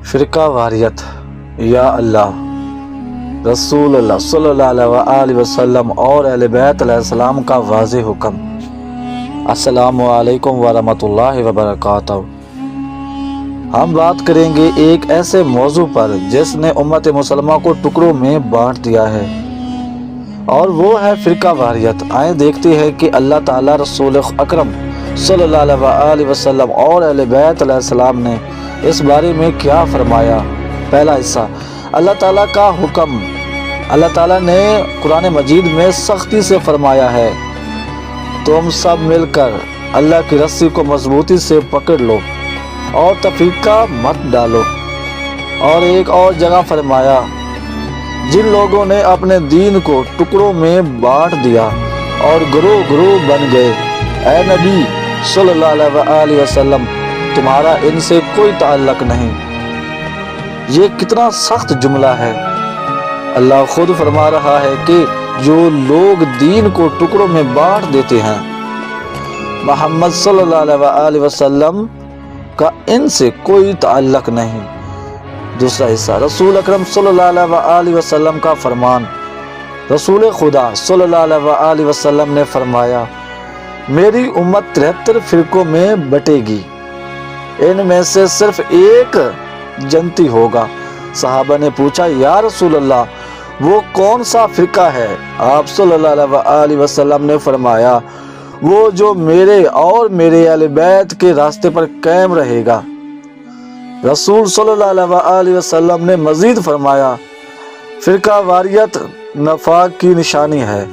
فرقہ واریت یا اللہ، رسول اللہ صلی اللہ علیہ وسلم اور اہل بیت علیہ السلام کا واضح حکم۔ السلام علیکم ورحمۃ اللہ وبرکاتہ۔ ہم بات کریں گے ایک ایسے موضوع پر جس نے امت مسلمہ کو ٹکڑوں میں بانٹ دیا ہے، اور وہ ہے فرقہ واریت۔ آئیں دیکھتے ہیں کہ اللہ تعالیٰ رسول اکرم صلی اللہ علیہ وسلم اور اہل بیت علیہ السلام نے اس بارے میں کیا فرمایا۔ پہلا حصہ، اللہ تعالیٰ کا حکم۔ اللہ تعالیٰ نے قرآن مجید میں سختی سے فرمایا ہے، تم سب مل کر اللہ کی رسی کو مضبوطی سے پکڑ لو اور تفریقہ مت ڈالو۔ اور ایک اور جگہ فرمایا، جن لوگوں نے اپنے دین کو ٹکڑوں میں بانٹ دیا اور گروہ گروہ بن گئے، اے نبی صلی اللہ علیہ وسلم تمہارا ان سے کوئی تعلق نہیں۔ یہ کتنا سخت جملہ ہے۔ اللہ خود فرما رہا ہے کہ جو لوگ دین کو ٹکڑوں میں بانٹ دیتے ہیں، محمد صلی اللہ علیہ وسلم کا ان سے کوئی تعلق نہیں۔ دوسرا حصہ، رسول اکرم صلی اللہ علیہ وسلم کا فرمان۔ رسول خدا صلی اللہ علیہ وسلم نے فرمایا، میری امت 73 فرقوں میں بٹے گی، ان میں سے صرف ایک جنتی ہوگا۔ صحابہ نے پوچھا، یا رسول اللہ وہ کون سا فرقہ ہے؟ آپ صلی اللہ علیہ وسلم نے فرمایا، وہ جو میرے اور میرے اہل بیت کے راستے پر قائم رہے گا۔ رسول صلی اللہ علیہ وسلم نے مزید فرمایا، فرقہ واریت نفاق کی نشانی ہے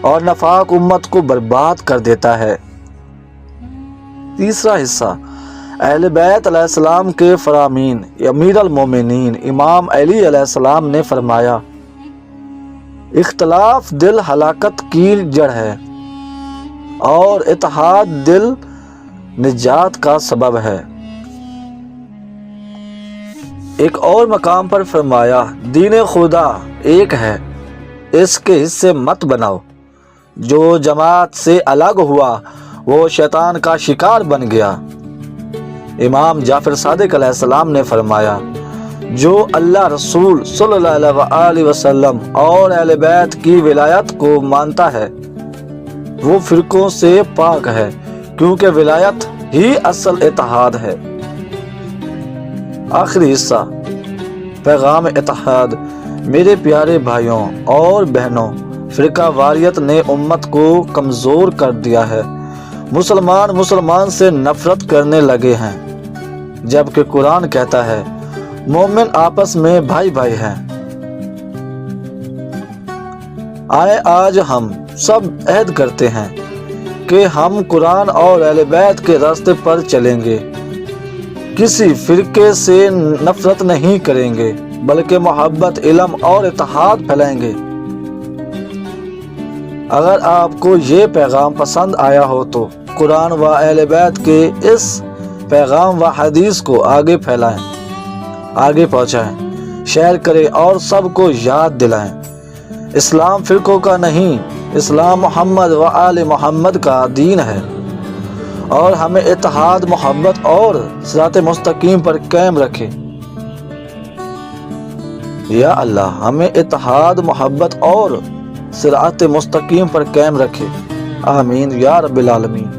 اور نفاق امت کو برباد کر دیتا ہے۔ تیسرا حصہ، اہل بیت علیہ السلام کے فرامین۔ امیر المومنین امام علی علیہ السلام نے فرمایا، اختلاف دل ہلاکت کی جڑ ہے اور اتحاد دل نجات کا سبب ہے۔ ایک اور مقام پر فرمایا، دین خدا ایک ہے، اس کے حصے مت بناؤ۔ جو جماعت سے الگ ہوا وہ شیطان کا شکار بن گیا۔ امام جعفر صادق علیہ السلام نے فرمایا، جو اللہ رسول صلی اللہ علیہ وسلم اور اہل بیت کی ولایت کو مانتا ہے وہ فرقوں سے پاک ہے، کیونکہ ولایت ہی اصل اتحاد ہے۔ آخری حصہ، پیغام اتحاد۔ میرے پیارے بھائیوں اور بہنوں، فرقہ واریت نے امت کو کمزور کر دیا ہے۔ مسلمان سے نفرت کرنے لگے ہیں، جبکہ قرآن کہتا ہے مومن آپس میں بھائی بھائی ہیں۔ آئے آج ہم سب عہد کرتے ہیں کہ ہم قرآن اور اہل بیت کے راستے پر چلیں گے، کسی فرقے سے نفرت نہیں کریں گے، بلکہ محبت، علم اور اتحاد پھیلائیں گے۔ اگر آپ کو یہ پیغام پسند آیا ہو تو قرآن و اہل بیت کے اس پیغام و حدیث کو آگے پھیلائیں، آگے پہنچائیں، شیئر کریں اور سب کو یاد دلائیں، اسلام فرقوں کا نہیں، اسلام محمد و آل محمد کا دین ہے، اور ہمیں اتحاد، محبت اور صراط مستقیم پر قائم رکھے۔ یا اللہ ہمیں اتحاد، محبت اور صراط مستقیم پر قائم رکھے، آمین یا رب العالمین۔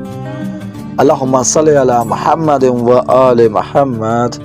اللہم صلی علی محمد و آل محمد۔